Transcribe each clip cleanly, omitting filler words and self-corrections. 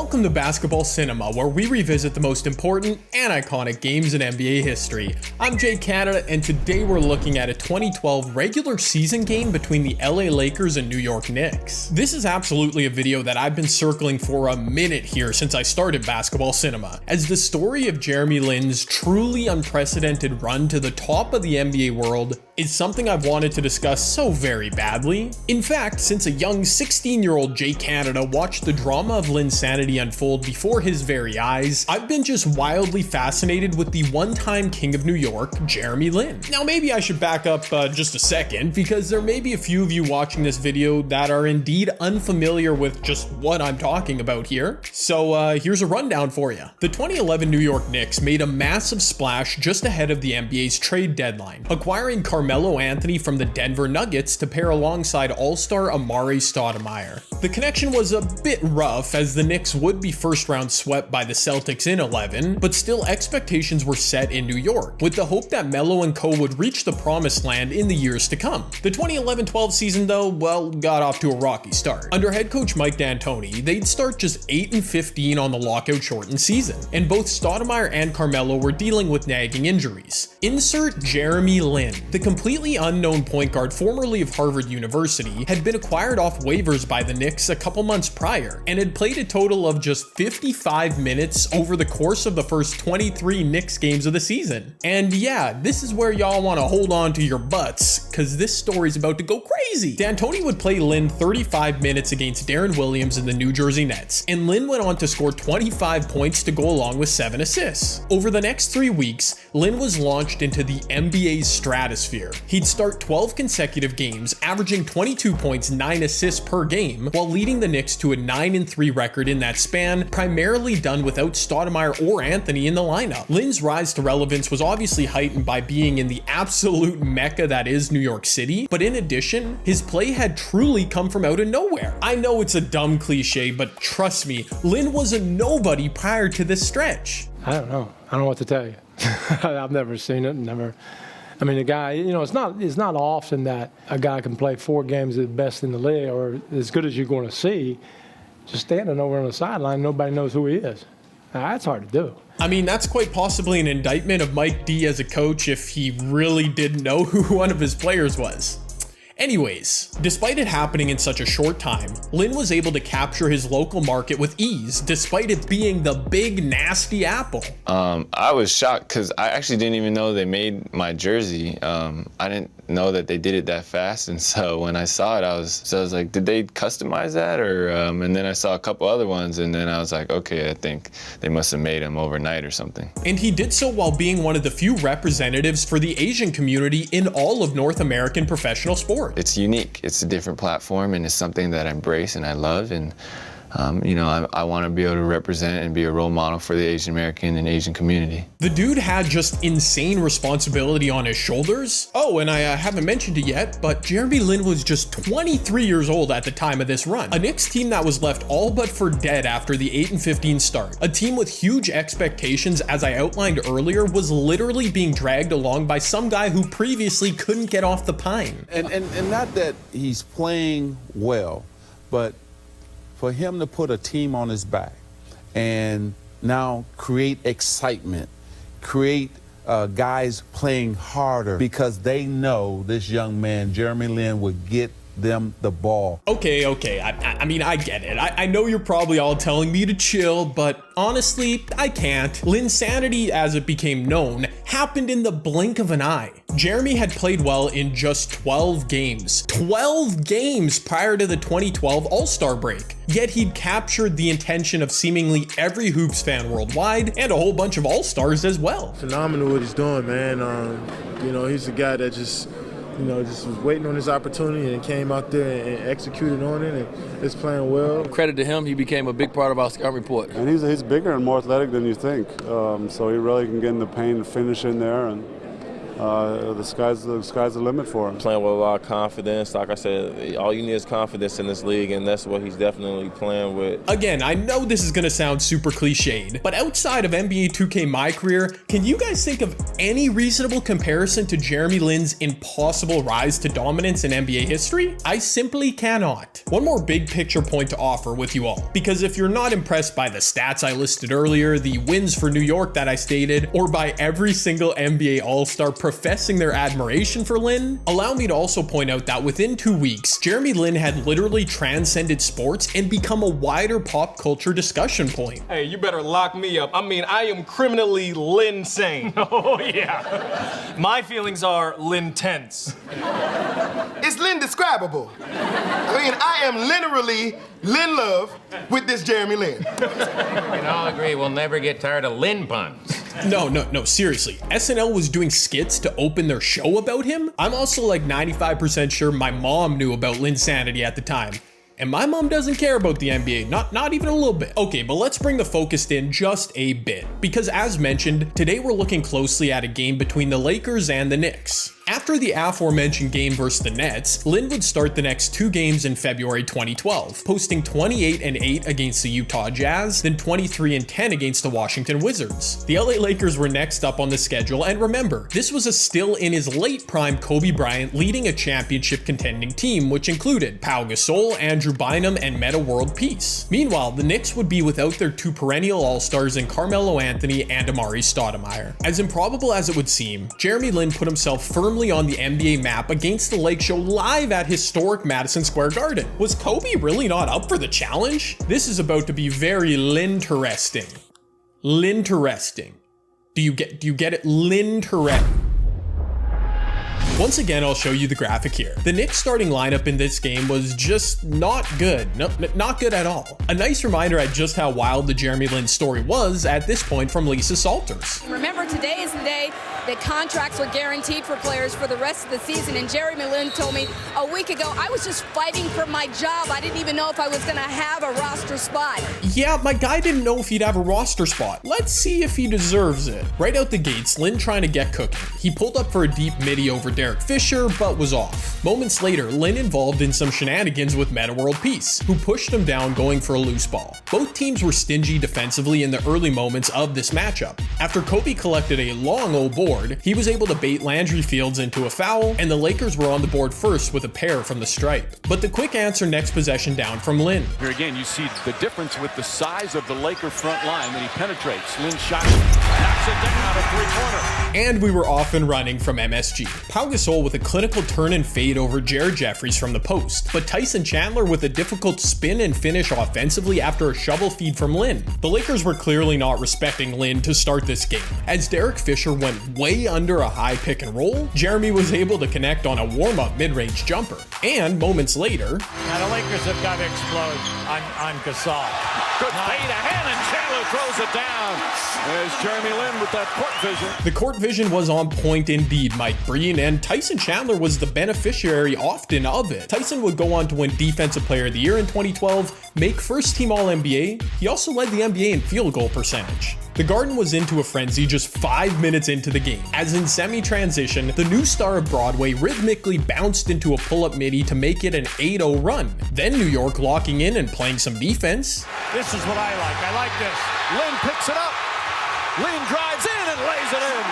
Welcome to Basketball Cinema, where we revisit the most important and iconic games in NBA history. I'm Jay Canada, and today we're looking at a 2012 regular season game between the LA Lakers and New York Knicks. This is absolutely a video that I've been circling for a minute here since I started Basketball Cinema, as the story of Jeremy Lin's truly unprecedented run to the top of the NBA world is something I've wanted to discuss so very badly. In fact, since a young 16-year-old Jay Canada watched the drama of Linsanity unfold before his very eyes, I've been just wildly fascinated with the one-time king of New York, Jeremy Lin. Now maybe I should back up just a second, because there may be a few of you watching this video that are indeed unfamiliar with just what I'm talking about here. So here's a rundown for you. The 2011 New York Knicks made a massive splash just ahead of the NBA's trade deadline, acquiring Carmelo Anthony from the Denver Nuggets to pair alongside All-Star Amar'e Stoudemire. The connection was a bit rough, as the Knicks would be first round swept by the Celtics in 11, but still expectations were set in New York, with the hope that Melo and co would reach the promised land in the years to come. The 2011-12 season though, well, got off to a rocky start. Under head coach Mike D'Antoni, they'd start just 8-15 on the lockout shortened season, and both Stoudemire and Carmelo were dealing with nagging injuries. Insert Jeremy Lin. The completely unknown point guard formerly of Harvard University had been acquired off waivers by the Knicks a couple months prior, and had played a total of just 55 minutes over the course of the first 23 Knicks games of the season. And yeah, this is where y'all want to hold on to your butts, cause this story's about to go crazy. D'Antoni would play Lin 35 minutes against Darren Williams in the New Jersey Nets, and Lin went on to score 25 points to go along with 7 assists. Over the next 3 weeks, Lin was launched into the NBA's stratosphere. He'd start 12 consecutive games, averaging 22 points, 9 assists per game, while leading the Knicks to a 9-3 record in that span, primarily done without Stoudemire or Anthony in the lineup. Lin's rise to relevance was obviously heightened by being in the absolute mecca that is New York City, but in addition, his play had truly come from out of nowhere. I know it's a dumb cliche, but trust me, Lin was a nobody prior to this stretch. I don't know what to tell you. I've never seen it, I mean, the guy, it's not often that a guy can play 4 games at the best in the league or as good as you're going to see, just standing over on the sideline, nobody knows who he is. That's hard to do. I mean, that's quite possibly an indictment of Mike D as a coach if he really didn't know who one of his players was. Anyways, despite it happening in such a short time, Lin was able to capture his local market with ease, despite it being the big nasty apple. I was shocked because I actually didn't even know they made my jersey. I didn't know that they did it that fast, and so when I saw it, I was like, did they customize that? Or and then I saw a couple other ones, and then I was like, okay, I think they must have made them overnight or something. And he did so while being one of the few representatives for the Asian community in all of North American professional sports. It's unique. It's a different platform, and it's something that I embrace and I love, and I want to be able to represent and be a role model for the Asian American and Asian community. The dude had just insane responsibility on his shoulders. Oh, and I haven't mentioned it yet, but Jeremy Lin was just 23 years old at the time of this run. A Knicks team that was left all but for dead after the 8-15 start. A team with huge expectations, as I outlined earlier, was literally being dragged along by some guy who previously couldn't get off the pine. And not that he's playing well, but for him to put a team on his back and now create excitement, create guys playing harder because they know this young man, Jeremy Lin, would get them the ball. Okay. I mean, I get it. I know you're probably all telling me to chill, but honestly, I can't. Linsanity, as it became known, happened in the blink of an eye. Jeremy had played well in just 12 games. 12 games prior to the 2012 All-Star break. Yet he'd captured the attention of seemingly every hoops fan worldwide and a whole bunch of All-Stars as well. Phenomenal what he's doing, man. He's a guy that just was waiting on his opportunity and came out there and executed on it, and is playing well. Credit to him, he became a big part of our scouting report. And he's bigger and more athletic than you think, so he really can get in the paint and finish in there, and the sky's the limit for him. Playing with a lot of confidence. Like I said, all you need is confidence in this league, and that's what he's definitely playing with. Again, I know this is going to sound super cliched, but outside of NBA 2K My Career, can you guys think of any reasonable comparison to Jeremy Lin's impossible rise to dominance in NBA history? I simply cannot. One more big picture point to offer with you all, because if you're not impressed by the stats I listed earlier, the wins for New York that I stated, or by every single NBA All-Star professing their admiration for Lin, allow me to also point out that within 2 weeks, Jeremy Lin had literally transcended sports and become a wider pop culture discussion point. Hey, you better lock me up. I mean, I am criminally Linsane. Oh, yeah. My feelings are Lintense. It's Lindescribable. I mean, I am literally Lin Love with this Jeremy Lin. We can all agree we'll never get tired of Lin puns. No, seriously. SNL was doing skits to open their show about him? I'm also like 95% sure my mom knew about Linsanity at the time. And my mom doesn't care about the NBA, not even a little bit. Okay, but let's bring the focus in just a bit, because as mentioned, today we're looking closely at a game between the Lakers and the Knicks. After the aforementioned game versus the Nets, Lin would start the next 2 games in February 2012, posting 28-8 against the Utah Jazz, then 23-10 against the Washington Wizards. The LA Lakers were next up on the schedule, and remember, this was a still in his late prime Kobe Bryant leading a championship contending team, which included Pau Gasol, Andrew Bynum, and Metta World Peace. Meanwhile, the Knicks would be without their 2 perennial All-Stars in Carmelo Anthony and Amari Stoudemire. As improbable as it would seem, Jeremy Lin put himself firmly on the NBA map against the Lake Show live at historic Madison Square Garden. Was Kobe really not up for the challenge? This is about to be very Linteresting. Linteresting. Do you get it? Linteresting. Once again, I'll show you the graphic here. The Knicks starting lineup in this game was just not good. No, not good at all. A nice reminder at just how wild the Jeremy Lin story was at this point from Lisa Salters. Remember, today is the day that contracts are guaranteed for players for the rest of the season, and Jeremy Lin told me a week ago, I was just fighting for my job. I didn't even know if I was gonna have a roster spot. Yeah, my guy didn't know if he'd have a roster spot. Let's see if he deserves it. Right out the gates, Lin trying to get cooking. He pulled up for a deep midi over Derek Fisher, but was off. Moments later, Lin involved in some shenanigans with Metta World Peace, who pushed him down going for a loose ball. Both teams were stingy defensively in the early moments of this matchup. After Kobe collected a long old board, he was able to bait Landry Fields into a foul, and the Lakers were on the board first with a pair from the stripe. But the quick answer next possession down from Lin. Here again, you see the difference with the size of the Laker front line that he penetrates. Lin shot, knocks it down out of 3-pointer. And we were off and running from MSG. Pau Gasol with a clinical turn and fade over Jared Jeffries from the post, but Tyson Chandler with a difficult spin and finish offensively after a shovel feed from Lin. The Lakers were clearly not respecting Lin to start this game. As Derek Fisher went way under a high pick and roll, Jeremy was able to connect on a warm-up mid-range jumper. And moments later, now the Lakers have got to explode on Gasol. Good fade ahead, and Chandler throws it down. There's Jeremy Lin with that court vision. The court vision was on point indeed, Mike Breen, and Tyson Chandler was the beneficiary often of it. Tyson would go on to win Defensive Player of the Year in 2012, make first-team All-NBA. He also led the NBA in field goal percentage. The Garden was into a frenzy just 5 minutes into the game, as in semi-transition, the new star of Broadway rhythmically bounced into a pull-up midi to make it an 8-0 run. Then New York locking in and playing some defense. This is what I like. I like this. Lin picks it up. Lin drives in and lays it in.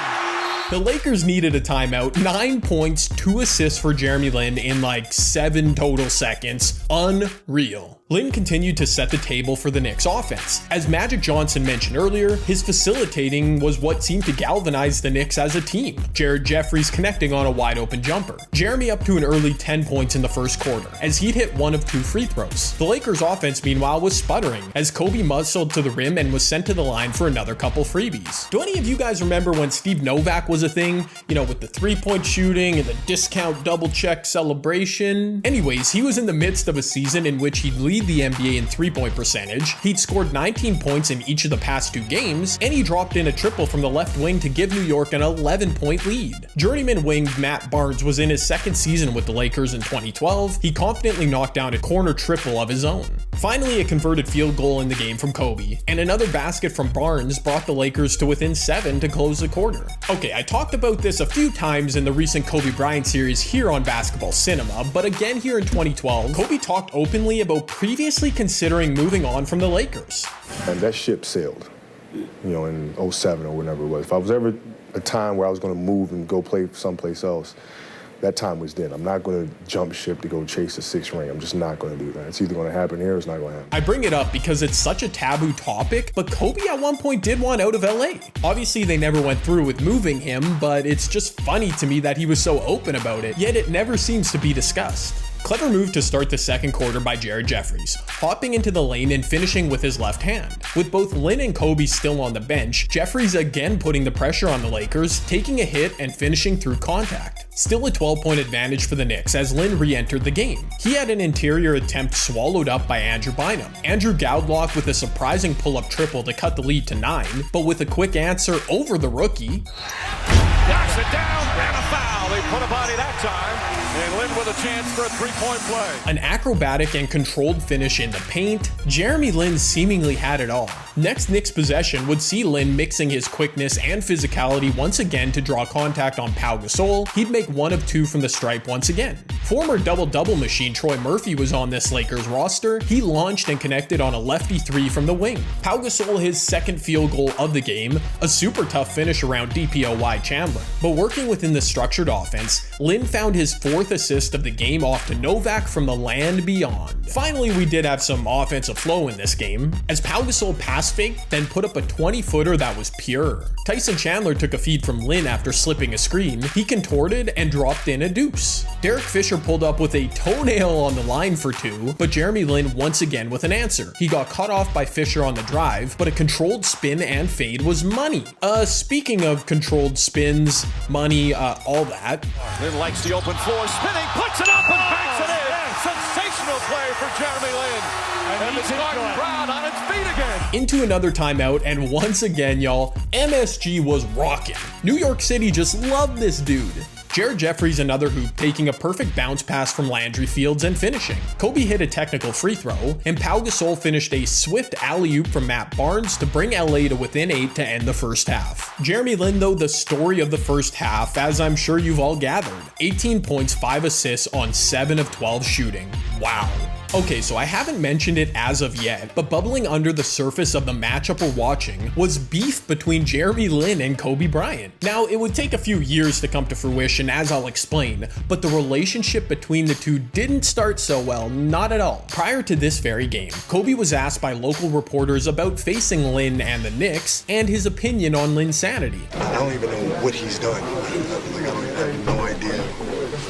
The Lakers needed a timeout. 9 points, 2 assists for Jeremy Lin in like 7 total seconds. Unreal. Lin continued to set the table for the Knicks offense. As Magic Johnson mentioned earlier, his facilitating was what seemed to galvanize the Knicks as a team. Jared Jeffries connecting on a wide open jumper. Jeremy up to an early 10 points in the first quarter, as he'd hit 1 of 2 free throws. The Lakers offense meanwhile was sputtering, as Kobe muscled to the rim and was sent to the line for another couple freebies. Do any of you guys remember when Steve Novak was a thing? You know, with the 3-point shooting and the discount double check celebration? Anyways, he was in the midst of a season in which he'd lead the NBA in 3-point percentage, he'd scored 19 points in each of the past 2 games, and he dropped in a triple from the left wing to give New York an 11-point lead. Journeyman wing Matt Barnes was in his second season with the Lakers in 2012. He confidently knocked down a corner triple of his own. Finally, a converted field goal in the game from Kobe, and another basket from Barnes brought the Lakers to within 7 to close the quarter. Okay, I talked about this a few times in the recent Kobe Bryant series here on Basketball Cinema, but again here in 2012, Kobe talked openly about previously considering moving on from the Lakers. And that ship sailed, in 07 or whenever it was. If I was ever a time where I was going to move and go play someplace else, that time was then. I'm not going to jump ship to go chase a 6th ring. I'm just not going to do that. It's either going to happen here or it's not going to happen. I bring it up because it's such a taboo topic, but Kobe at one point did want out of LA. Obviously, they never went through with moving him, but it's just funny to me that he was so open about it, yet it never seems to be discussed. Clever move to start the second quarter by Jared Jeffries, hopping into the lane and finishing with his left hand. With both Lin and Kobe still on the bench, Jeffries again putting the pressure on the Lakers, taking a hit and finishing through contact. Still a 12-point advantage for the Knicks as Lin re-entered the game. He had an interior attempt swallowed up by Andrew Bynum. Andrew Gowdlock with a surprising pull-up triple to cut the lead to 9, but with a quick answer over the rookie. Knocks it down and a foul. They put a body that time. And Lin with a chance for a 3-point play. An acrobatic and controlled finish in the paint. Jeremy Lin seemingly had it all. Next Knicks possession would see Lin mixing his quickness and physicality once again to draw contact on Pau Gasol. He'd make 1 of 2 from the stripe once again. Former double-double machine Troy Murphy was on this Lakers roster. He launched and connected on a lefty 3 from the wing. Pau Gasol his second field goal of the game, a super tough finish around DPOY Chandler. But working within the structured offense, Lin found his 4th assist of the game off to Novak from the land beyond. Finally, we did have some offensive flow in this game, as Pau Gasol pass faked, then put up a 20-footer that was pure. Tyson Chandler took a feed from Lin after slipping a screen. He contorted and dropped in a deuce. Derek Fisher pulled up with a toenail on the line for 2, but Jeremy Lin once again with an answer. He got cut off by Fisher on the drive, but a controlled spin and fade was money. Speaking of controlled spins, money, all that. Lin likes the open floor, spinning, puts it up and banks it in. Sensational play for Jeremy Lin. And the Spartan crowd on its feet again. Into another timeout, and once again, y'all, MSG was rocking. New York City just loved this dude. Jared Jeffries another hoop, taking a perfect bounce pass from Landry Fields and finishing. Kobe hit a technical free throw, and Pau Gasol finished a swift alley-oop from Matt Barnes to bring LA to within 8 to end the first half. Jeremy Lin, though, the story of the first half, as I'm sure you've all gathered. 18 points, 5 assists on 7 of 12 shooting. Wow. Okay, so I haven't mentioned it as of yet, but bubbling under the surface of the matchup we're watching was beef between Jeremy Lin and Kobe Bryant. Now, it would take a few years to come to fruition, as I'll explain, but the relationship between the two didn't start so well, not at all. Prior to this very game, Kobe was asked by local reporters about facing Lin and the Knicks, and his opinion on Linsanity. I don't even know what he's done. I have no idea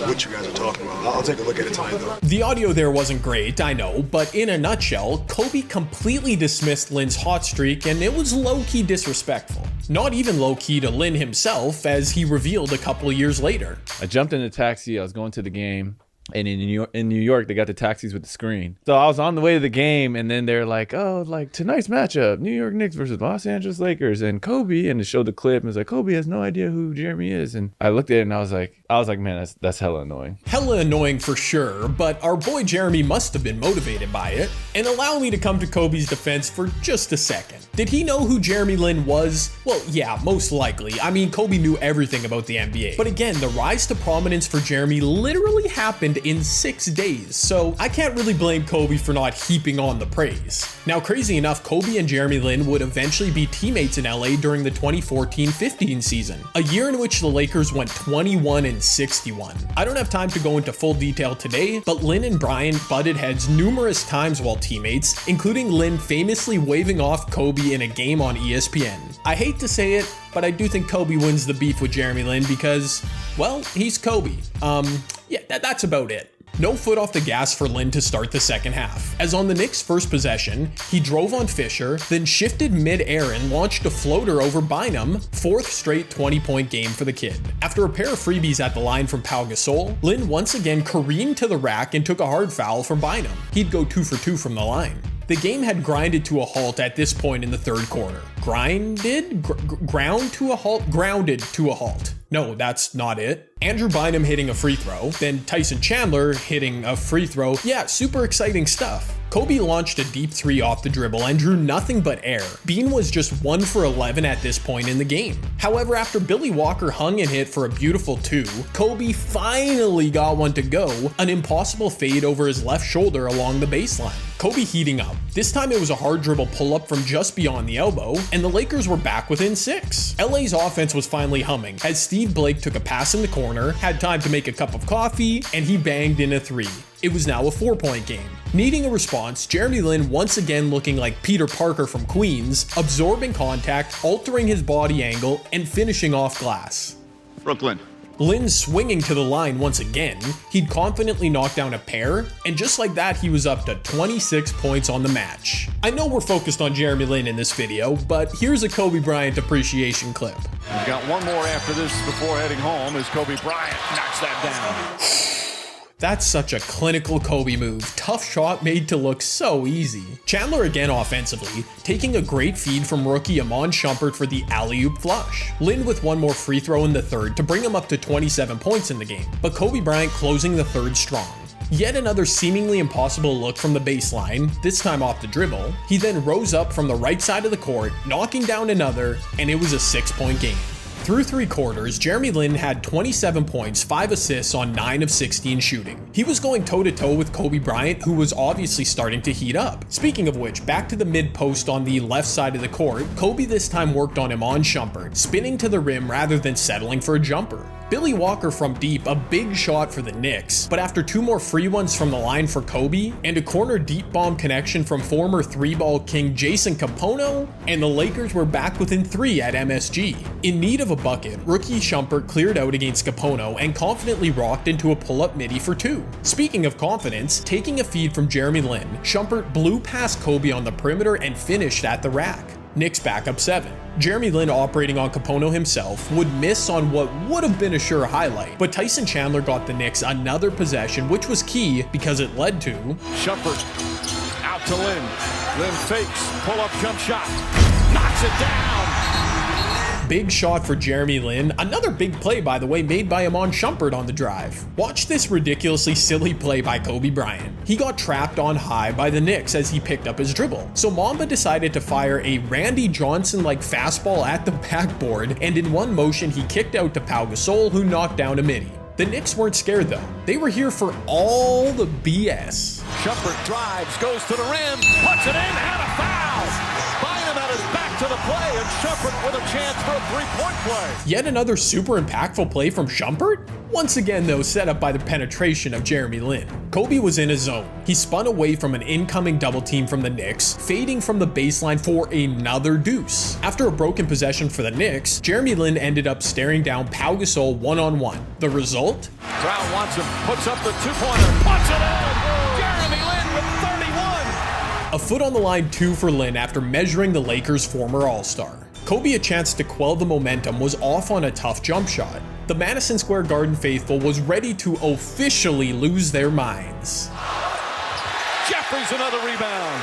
what you guys are talking about. I'll take a look at it tonight, though. The audio there wasn't great, I know, but in a nutshell, Kobe completely dismissed Lin's hot streak, and it was low-key disrespectful. Not even low-key to Lin himself, as he revealed a couple years later. I jumped in the taxi, I was going to the game, and in New York, they got the taxis with the screen. So I was on the way to the game, and then they're like, oh, like tonight's matchup, New York Knicks versus Los Angeles Lakers, and Kobe, and it showed the clip, and it was like, Kobe has no idea who Jeremy is. And I looked at it, and I was like, man, that's hella annoying. Hella annoying for sure, but our boy Jeremy must have been motivated by it. And allow me to come to Kobe's defense for just a second. Did he know who Jeremy Lin was? Well, yeah, most likely. I mean, Kobe knew everything about the NBA. But again, the rise to prominence for Jeremy literally happened in 6 days, so I can't really blame Kobe for not heaping on the praise. Now, crazy enough, Kobe and Jeremy Lin would eventually be teammates in LA during the 2014-15 season, a year in which the Lakers went 21-61. I don't have time to go into full detail today, but Lin and Bryant butted heads numerous times while teammates, including Lin famously waving off Kobe in a game on ESPN. I hate to say it, but I do think Kobe wins the beef with Jeremy Lin because, well, he's Kobe. Yeah, that's about it. No foot off the gas for Lin to start the second half, as on the Knicks' first possession, he drove on Fisher, then shifted mid-air and launched a floater over Bynum, 4th straight 20-point game for the kid. After a pair of freebies at the line from Pau Gasol, Lin once again careened to the rack and took a hard foul from Bynum. He'd go 2 for 2 from the line. The game had grinded to a halt at this point in the third quarter. Grounded to a halt. No, that's not it. Andrew Bynum hitting a free throw, then Tyson Chandler hitting a free throw. Yeah, super exciting stuff. Kobe launched a deep three off the dribble and drew nothing but air. Bean was just 1 for 11 at this point in the game. However, after Billy Walker hung and hit for a beautiful 2, Kobe finally got one to go, an impossible fade over his left shoulder along the baseline. Kobe heating up. This time it was a hard dribble pull-up from just beyond the elbow, and the Lakers were back within 6. LA's offense was finally humming, as Steve Blake took a pass in the corner, had time to make a cup of coffee, and he banged in a 3. It was now a 4-point game. Needing a response, Jeremy Lin once again looking like Peter Parker from Queens, absorbing contact, altering his body angle, and finishing off glass. Brooklyn. Lin swinging to the line once again, he'd confidently knocked down a pair, and just like that he was up to 26 points on the match. I know we're focused on Jeremy Lin in this video, but here's a Kobe Bryant appreciation clip. We've got one more after this before heading home as Kobe Bryant knocks that down. That's such a clinical Kobe move. Tough shot made to look so easy. Chandler again offensively, taking a great feed from rookie Iman Shumpert for the alley-oop flush. Lin with one more free throw in the third to bring him up to 27 points in the game, but Kobe Bryant closing the third strong. Yet another seemingly impossible look from the baseline, this time off the dribble. He then rose up from the right side of the court, knocking down another, and it was a 6-point game. Through 3 quarters, Jeremy Lin had 27 points, 5 assists on 9 of 16 shooting. He was going toe-to-toe with Kobe Bryant, who was obviously starting to heat up. Speaking of which, back to the mid-post on the left side of the court, Kobe this time worked on Iman Shumpert, spinning to the rim rather than settling for a jumper. Billy Walker from deep, a big shot for the Knicks, but after 2 more free ones from the line for Kobe, and a corner deep bomb connection from former 3-ball king Jason Capono, and the Lakers were back within 3 at MSG. In need of a bucket, rookie Shumpert cleared out against Capono and confidently rocked into a pull-up midi for 2. Speaking of confidence, taking a feed from Jeremy Lin, Shumpert blew past Kobe on the perimeter and finished at the rack. Knicks back up 7. Jeremy Lin operating on Capono himself would miss on what would have been a sure highlight, but Tyson Chandler got the Knicks another possession, which was key because it led to Shumpert out to Lin. Lin fakes, pull-up jump shot, knocks it down. Big shot for Jeremy Lin. Another big play, by the way, made by Iman Shumpert on the drive. Watch this ridiculously silly play by Kobe Bryant. He got trapped on high by the Knicks as he picked up his dribble. So Mamba decided to fire a Randy Johnson-like fastball at the backboard, and in one motion he kicked out to Pau Gasol, who knocked down a midi. The Knicks weren't scared though. They were here for all the BS. Shumpert drives, goes to the rim, puts it in, and a foul! Bynum at his back to the play, and Shumpert with a chance for a 3-point play. Yet another super impactful play from Shumpert? Once again though, set up by the penetration of Jeremy Lin. Kobe was in his zone. He spun away from an incoming double team from the Knicks, fading from the baseline for another deuce. After a broken possession for the Knicks, Jeremy Lin ended up staring down Pau Gasol one-on-one. The result? Brown wants him, puts up the 2-pointer, puts it in! Jeremy Lin with 31! A foot on the line 2 for Lin after measuring the Lakers' former All-Star. Kobe, a chance to quell the momentum, was off on a tough jump shot. The Madison Square Garden faithful was ready to officially lose their minds. Jeffries another rebound.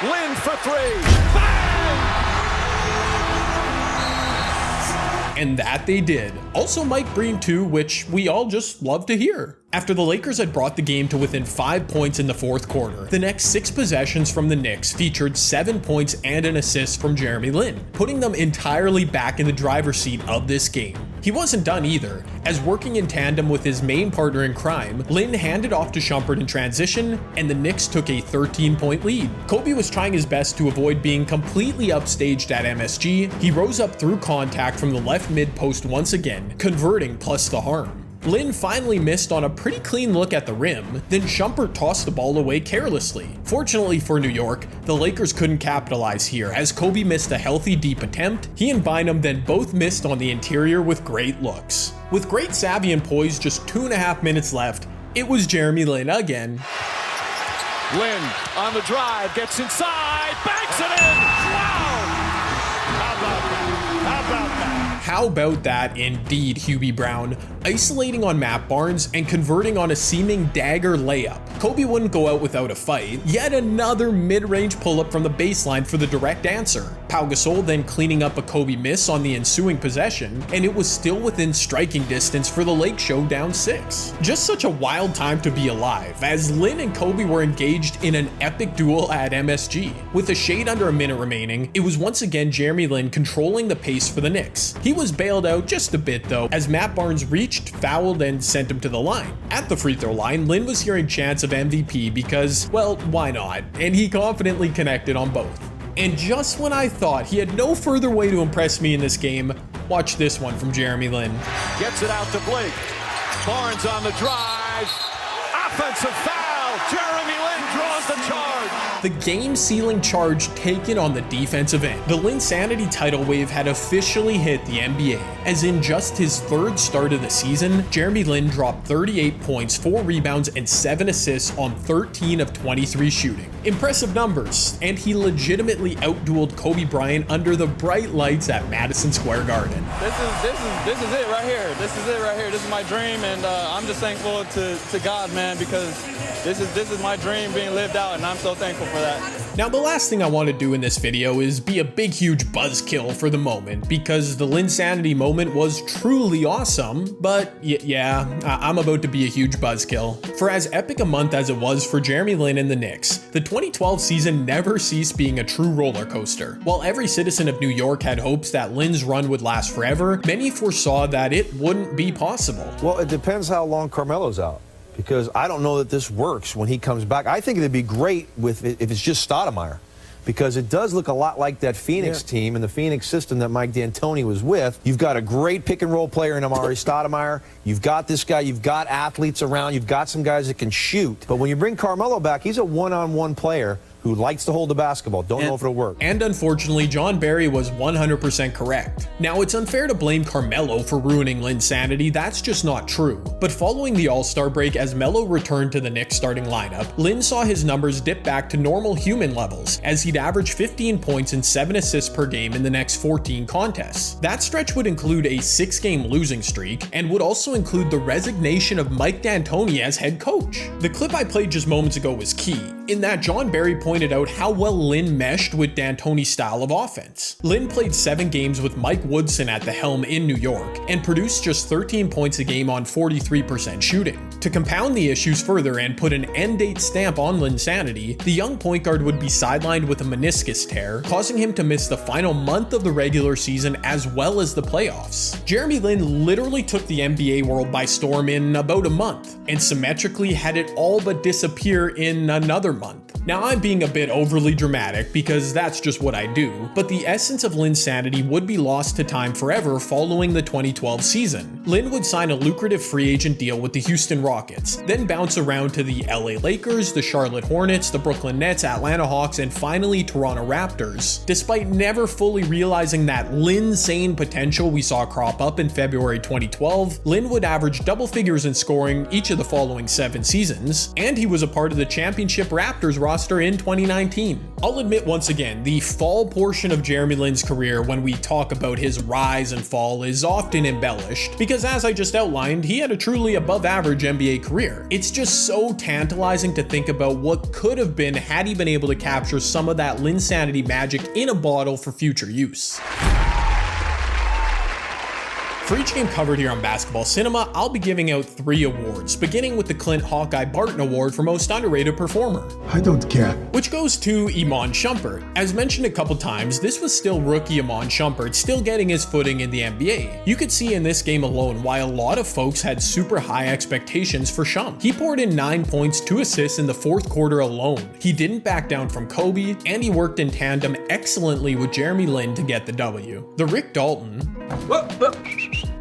Lin for 3. Bang! And that they did. Also Mike Breen too, which we all just love to hear. After the Lakers had brought the game to within 5 points in the 4th quarter, the next 6 possessions from the Knicks featured 7 points and an assist from Jeremy Lin, putting them entirely back in the driver's seat of this game. He wasn't done either, as working in tandem with his main partner in crime, Lin handed off to Shumpert in transition, and the Knicks took a 13-point lead. Kobe was trying his best to avoid being completely upstaged at MSG. He rose up through contact from the left mid-post once again, converting plus the harm. Lin finally missed on a pretty clean look at the rim, then Shumpert tossed the ball away carelessly. Fortunately for New York, the Lakers couldn't capitalize here as Kobe missed a healthy deep attempt. He and Bynum then both missed on the interior with great looks. With great savvy and poise, just 2.5 minutes left, it was Jeremy Lin again. Lin on the drive, gets inside, banks it in! Wow! How about that? How about that? How about that indeed, Hubie Brown, isolating on Matt Barnes and converting on a seeming dagger layup. Kobe wouldn't go out without a fight. Yet another mid-range pull-up from the baseline for the direct answer. Pau Gasol then cleaning up a Kobe miss on the ensuing possession, and it was still within striking distance for the Lake Show down 6. Just such a wild time to be alive, as Lin and Kobe were engaged in an epic duel at MSG. With a shade under a minute remaining, it was once again Jeremy Lin controlling the pace for the Knicks. He was bailed out just a bit though, as Matt Barnes reached, fouled, and sent him to the line. At the free throw line, Lin was hearing chants of MVP because, well, why not? And he confidently connected on both. And just when I thought he had no further way to impress me in this game, watch this one from Jeremy Lin. Gets it out to Blake. Barnes on the drive. Offensive foul. Jeremy Lin draws the charge. The game-sealing charge taken on the defensive end. The Linsanity tidal wave had officially hit the NBA, as in just his 3rd start of the season, Jeremy Lin dropped 38 points, 4 rebounds, and 7 assists on 13 of 23 shooting. Impressive numbers, and he legitimately outdueled Kobe Bryant under the bright lights at Madison Square Garden. This is it right here. This is it right here. This is my dream, and I'm just thankful to God, man, because this is my dream being lived out, and I'm so thankful for that. Now, the last thing I want to do in this video is be a big, huge buzzkill for the moment, because the Linsanity moment was truly awesome, but yeah, I'm about to be a huge buzzkill. For as epic a month as it was for Jeremy Lin and the Knicks, the 2012 season never ceased being a true roller coaster. While every citizen of New York had hopes that Lin's run would last forever, many foresaw that it wouldn't be possible. Well, it depends how long Carmelo's out, because I don't know that this works when he comes back. I think it'd be great if it's just Stoudemire, because it does look a lot like that Phoenix team and the Phoenix system that Mike D'Antoni was with. You've got a great pick-and-roll player in Amari Stoudemire. You've got this guy. You've got athletes around. You've got some guys that can shoot. But when you bring Carmelo back, he's a one-on-one player who likes to hold the basketball. Don't know if it'll work. And unfortunately, John Barry was 100% correct. Now, it's unfair to blame Carmelo for ruining Linsanity. That's just not true. But following the All-Star break, as Melo returned to the Knicks starting lineup, Lin saw his numbers dip back to normal human levels, as he'd average 15 points and 7 assists per game in the next 14 contests. That stretch would include a 6-game losing streak, and would also include the resignation of Mike D'Antoni as head coach. The clip I played just moments ago was key, in that John Barry pointed out how well Lin meshed with D'Antoni's style of offense. Lin played 7 games with Mike Woodson at the helm in New York, and produced just 13 points a game on 43% shooting. To compound the issues further and put an end date stamp on Linsanity, the young point guard would be sidelined with a meniscus tear, causing him to miss the final month of the regular season as well as the playoffs. Jeremy Lin literally took the NBA world by storm in about a month, and symmetrically had it all but disappear in another month. Now, I'm being a bit overly dramatic because that's just what I do, but the essence of Linsanity would be lost to time forever following the 2012 season. Lin would sign a lucrative free agent deal with the Houston Rockets, then bounce around to the LA Lakers, the Charlotte Hornets, the Brooklyn Nets, Atlanta Hawks, and finally Toronto Raptors. Despite never fully realizing that Linsane potential we saw crop up in February 2012, Lin would average double figures in scoring each of the following 7 seasons, and he was a part of the championship Raptors roster in 2019. I'll admit once again, the fall portion of Jeremy Lin's career when we talk about his rise and fall is often embellished, because as I just outlined, he had a truly above average NBA career. It's just so tantalizing to think about what could have been had he been able to capture some of that Linsanity magic in a bottle for future use. For each game covered here on Basketball Cinema, I'll be giving out 3 awards, beginning with the Clint Hawkeye Barton Award for Most Underrated Performer. I don't care. Which goes to Iman Shumpert. As mentioned a couple times, this was still rookie Iman Shumpert still getting his footing in the NBA. You could see in this game alone why a lot of folks had super high expectations for Shump. He poured in 9 points, 2 assists in the 4th quarter alone. He didn't back down from Kobe, and he worked in tandem excellently with Jeremy Lin to get the W. The Rick Dalton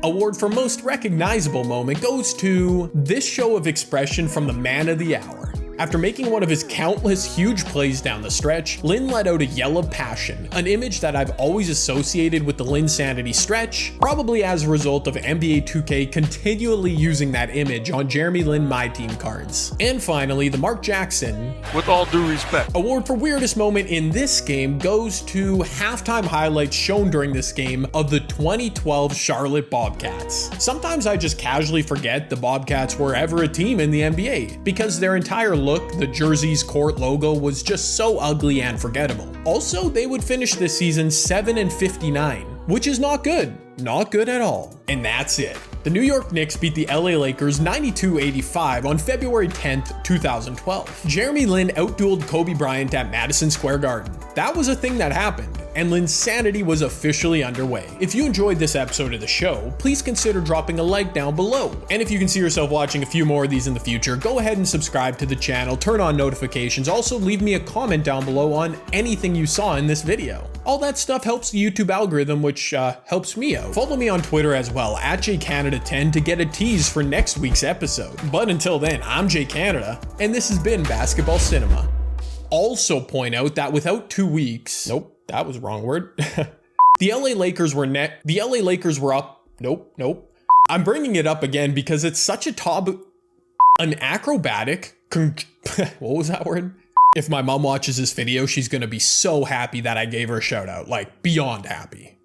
Award for Most Recognizable Moment goes to this show of expression from the man of the hour. After making one of his countless huge plays down the stretch, Lin let out a yell of passion, an image that I've always associated with the Linsanity stretch, probably as a result of NBA 2K continually using that image on Jeremy Lin My Team cards. And finally, the Mark Jackson, with all due respect, award for weirdest moment in this game goes to halftime highlights shown during this game of the 2012 Charlotte Bobcats. Sometimes I just casually forget the Bobcats were ever a team in the NBA, because their entire look, the jersey's court logo was just so ugly and forgettable. Also, they would finish this season 7-59, which is not good. Not good at all. And that's it. The New York Knicks beat the LA Lakers 92-85 on February 10th, 2012. Jeremy Lin outdueled Kobe Bryant at Madison Square Garden. That was a thing that happened, and Linsanity was officially underway. If you enjoyed this episode of the show, please consider dropping a like down below. And if you can see yourself watching a few more of these in the future, go ahead and subscribe to the channel, turn on notifications, also leave me a comment down below on anything you saw in this video. All that stuff helps the YouTube algorithm, which helps me out. Follow me on Twitter as well, at JCanada10, to get a tease for next week's episode. But until then, I'm JCanada, and this has been Basketball Cinema. Also point out that without 2 weeks, nope, that was the wrong word. The LA Lakers were up. Nope. I'm bringing it up again because it's such a an acrobatic, what was that word? If my mom watches this video, she's gonna be so happy that I gave her a shout out, like beyond happy.